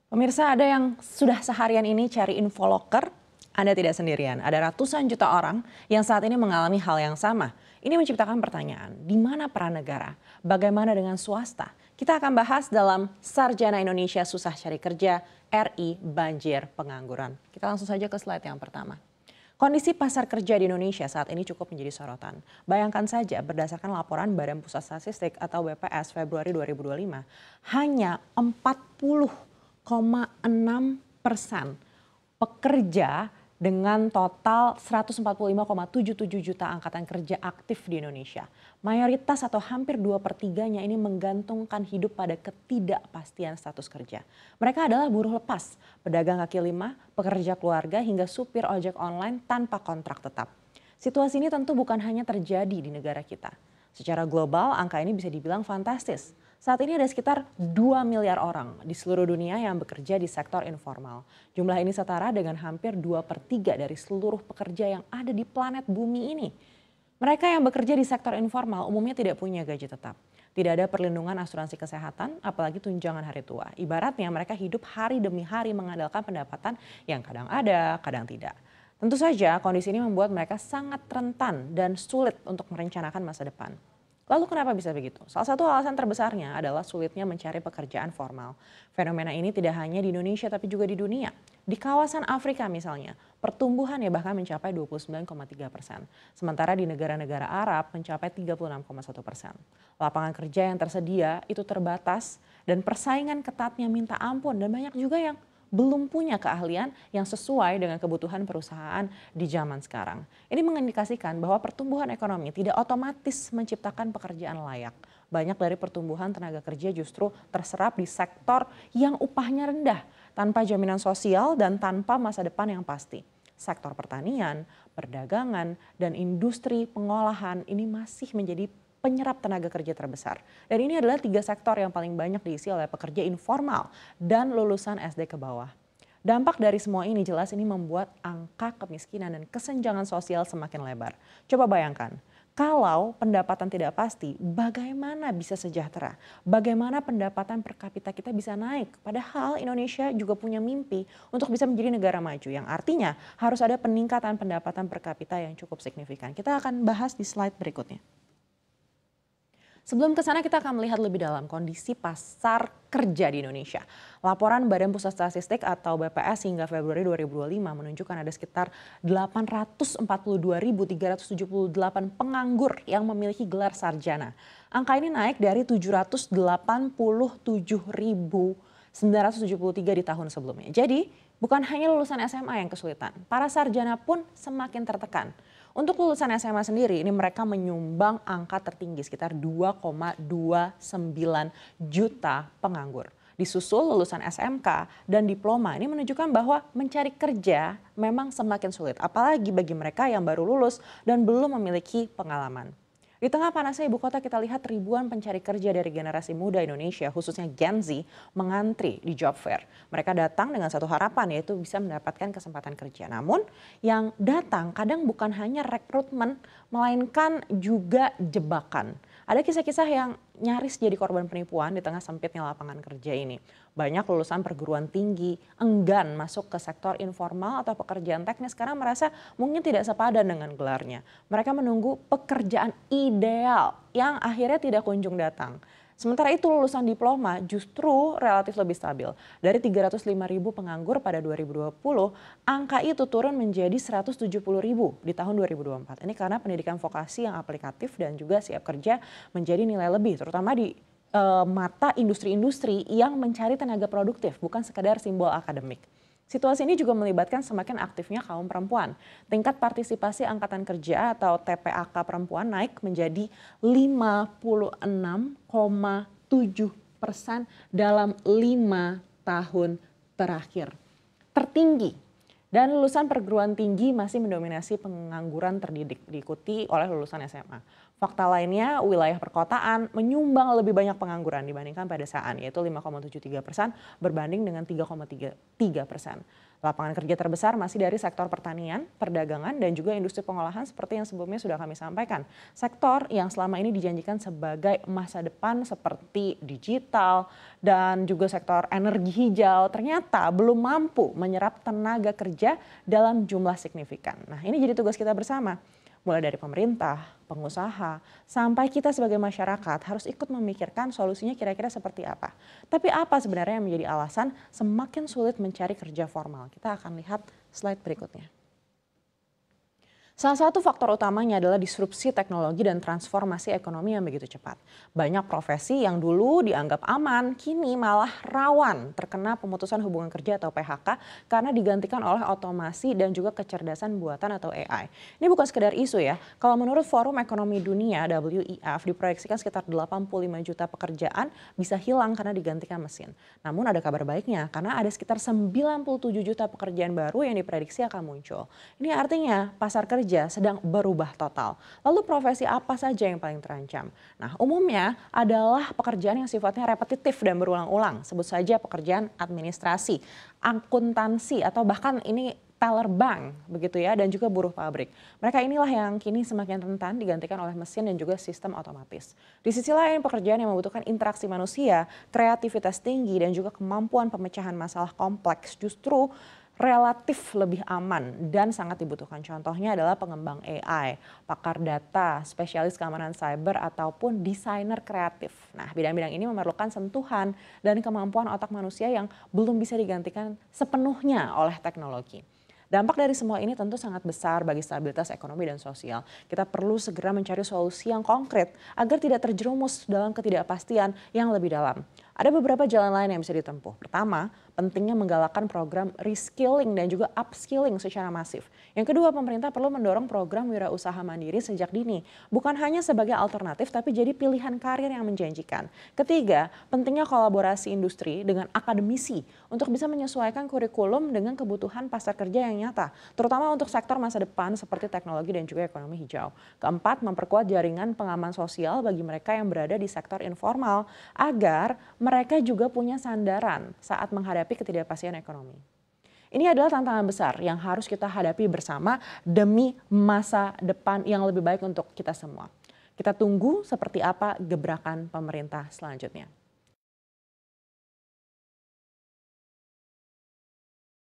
Pemirsa, ada yang sudah seharian ini cari info loker, Anda tidak sendirian. Ada ratusan juta orang yang saat ini mengalami hal yang sama. Ini menciptakan pertanyaan, di mana peran negara? Bagaimana dengan swasta? Kita akan bahas dalam Sarjana Indonesia Susah Cari Kerja, RI Banjir Pengangguran. Kita langsung saja ke slide yang pertama. Kondisi pasar kerja di Indonesia saat ini cukup menjadi sorotan. Bayangkan saja berdasarkan laporan Badan Pusat Statistik atau BPS Februari 2025, hanya 40,6% pekerja dengan total 145,77 juta angkatan kerja aktif di Indonesia. Mayoritas atau hampir 2/3-nya ini menggantungkan hidup pada ketidakpastian status kerja. Mereka adalah buruh lepas, pedagang kaki lima, pekerja keluarga hingga supir ojek online tanpa kontrak tetap. Situasi ini tentu bukan hanya terjadi di negara kita. Secara global, angka ini bisa dibilang fantastis. Saat ini ada sekitar 2 miliar orang di seluruh dunia yang bekerja di sektor informal. Jumlah ini setara dengan hampir 2/3 dari seluruh pekerja yang ada di planet bumi ini. Mereka yang bekerja di sektor informal umumnya tidak punya gaji tetap. Tidak ada perlindungan asuransi kesehatan, apalagi tunjangan hari tua. Ibaratnya mereka hidup hari demi hari mengandalkan pendapatan yang kadang ada, kadang tidak. Tentu saja kondisi ini membuat mereka sangat rentan dan sulit untuk merencanakan masa depan. Lalu kenapa bisa begitu? Salah satu alasan terbesarnya adalah sulitnya mencari pekerjaan formal. Fenomena ini tidak hanya di Indonesia tapi juga di dunia. Di kawasan Afrika misalnya, pertumbuhannya bahkan mencapai 29,3%. Sementara di negara-negara Arab mencapai 36,1%. Lapangan kerja yang tersedia itu terbatas dan persaingan ketatnya minta ampun dan banyak juga yang belum punya keahlian yang sesuai dengan kebutuhan perusahaan di zaman sekarang. Ini mengindikasikan bahwa pertumbuhan ekonomi tidak otomatis menciptakan pekerjaan layak. Banyak dari pertumbuhan tenaga kerja justru terserap di sektor yang upahnya rendah, tanpa jaminan sosial dan tanpa masa depan yang pasti. Sektor pertanian, perdagangan, dan industri pengolahan ini masih menjadi penyerap tenaga kerja terbesar. Dan ini adalah 3 sektor yang paling banyak diisi oleh pekerja informal dan lulusan SD ke bawah. Dampak dari semua ini jelas ini membuat angka kemiskinan dan kesenjangan sosial semakin lebar. Coba bayangkan, kalau pendapatan tidak pasti, bagaimana bisa sejahtera? Bagaimana pendapatan per kapita kita bisa naik? Padahal Indonesia juga punya mimpi untuk bisa menjadi negara maju, yang artinya harus ada peningkatan pendapatan per kapita yang cukup signifikan. Kita akan bahas di slide berikutnya. Sebelum ke sana kita akan melihat lebih dalam kondisi pasar kerja di Indonesia. Laporan Badan Pusat Statistik atau BPS hingga Februari 2025 menunjukkan ada sekitar 842.378 penganggur yang memiliki gelar sarjana. Angka ini naik dari 787.973 di tahun sebelumnya. Jadi bukan hanya lulusan SMA yang kesulitan, para sarjana pun semakin tertekan. Untuk lulusan SMA sendiri, ini mereka menyumbang angka tertinggi sekitar 2,29 juta penganggur. Disusul lulusan SMK dan diploma, ini menunjukkan bahwa mencari kerja memang semakin sulit. Apalagi bagi mereka yang baru lulus dan belum memiliki pengalaman. Di tengah panasnya ibu kota kita lihat ribuan pencari kerja dari generasi muda Indonesia khususnya Gen Z mengantri di job fair. Mereka datang dengan satu harapan yaitu bisa mendapatkan kesempatan kerja. Namun yang datang kadang bukan hanya rekrutmen melainkan juga jebakan. Ada kisah-kisah yang nyaris jadi korban penipuan di tengah sempitnya lapangan kerja ini. Banyak lulusan perguruan tinggi enggan masuk ke sektor informal atau pekerjaan teknis karena merasa mungkin tidak sepadan dengan gelarnya. Mereka menunggu pekerjaan ideal yang akhirnya tidak kunjung datang. Sementara itu lulusan diploma justru relatif lebih stabil. Dari 305.000 penganggur pada 2020, angka itu turun menjadi 170.000 di tahun 2024. Ini karena pendidikan vokasi yang aplikatif dan juga siap kerja menjadi nilai lebih, terutama di mata industri-industri yang mencari tenaga produktif, bukan sekadar simbol akademik. Situasi ini juga melibatkan semakin aktifnya kaum perempuan. Tingkat partisipasi angkatan kerja atau TPAK perempuan naik menjadi 56,7% dalam 5 tahun terakhir. Tertinggi. Dan lulusan perguruan tinggi masih mendominasi pengangguran terdidik, diikuti oleh lulusan SMA. Fakta lainnya, wilayah perkotaan menyumbang lebih banyak pengangguran dibandingkan pedesaan, yaitu 5,73% berbanding dengan 3,33%. Lapangan kerja terbesar masih dari sektor pertanian, perdagangan, dan juga industri pengolahan seperti yang sebelumnya sudah kami sampaikan. Sektor yang selama ini dijanjikan sebagai masa depan seperti digital dan juga sektor energi hijau ternyata belum mampu menyerap tenaga kerja dalam jumlah signifikan. Nah, ini jadi tugas kita bersama. Mulai dari pemerintah, pengusaha, sampai kita sebagai masyarakat harus ikut memikirkan solusinya kira-kira seperti apa. Tapi apa sebenarnya yang menjadi alasan semakin sulit mencari kerja formal? Kita akan lihat slide berikutnya. Salah satu faktor utamanya adalah disrupsi teknologi dan transformasi ekonomi yang begitu cepat. Banyak profesi yang dulu dianggap aman, kini malah rawan terkena pemutusan hubungan kerja atau PHK karena digantikan oleh otomasi dan juga kecerdasan buatan atau AI. Ini bukan sekedar isu ya. Kalau menurut Forum Ekonomi Dunia WEF diproyeksikan sekitar 85 juta pekerjaan bisa hilang karena digantikan mesin. Namun ada kabar baiknya karena ada sekitar 97 juta pekerjaan baru yang diprediksi akan muncul. Ini artinya pasar kerja sedang berubah total. Lalu profesi apa saja yang paling terancam? Nah, umumnya adalah pekerjaan yang sifatnya repetitif dan berulang-ulang. Sebut saja pekerjaan administrasi, akuntansi, atau bahkan ini teller bank begitu ya, dan juga buruh pabrik. Mereka inilah yang kini semakin rentan digantikan oleh mesin dan juga sistem otomatis. Di sisi lain, pekerjaan yang membutuhkan interaksi manusia, kreativitas tinggi, dan juga kemampuan pemecahan masalah kompleks justru relatif lebih aman dan sangat dibutuhkan. Contohnya adalah pengembang AI, pakar data, spesialis keamanan cyber, ataupun desainer kreatif. Nah, bidang-bidang ini memerlukan sentuhan dan kemampuan otak manusia yang belum bisa digantikan sepenuhnya oleh teknologi. Dampak dari semua ini tentu sangat besar bagi stabilitas ekonomi dan sosial. Kita perlu segera mencari solusi yang konkret agar tidak terjerumus dalam ketidakpastian yang lebih dalam. Ada beberapa jalan lain yang bisa ditempuh. Pertama, pentingnya menggalakkan program reskilling dan juga upskilling secara masif. Yang kedua, pemerintah perlu mendorong program wirausaha mandiri sejak dini. Bukan hanya sebagai alternatif, tapi jadi pilihan karir yang menjanjikan. Ketiga, pentingnya kolaborasi industri dengan akademisi untuk bisa menyesuaikan kurikulum dengan kebutuhan pasar kerja yang nyata, terutama untuk sektor masa depan seperti teknologi dan juga ekonomi hijau. Keempat, memperkuat jaringan pengaman sosial bagi mereka yang berada di sektor informal agar mereka juga punya sandaran saat menghadapi ketidakpastian ekonomi. Ini adalah tantangan besar yang harus kita hadapi bersama demi masa depan yang lebih baik untuk kita semua. Kita tunggu seperti apa gebrakan pemerintah selanjutnya.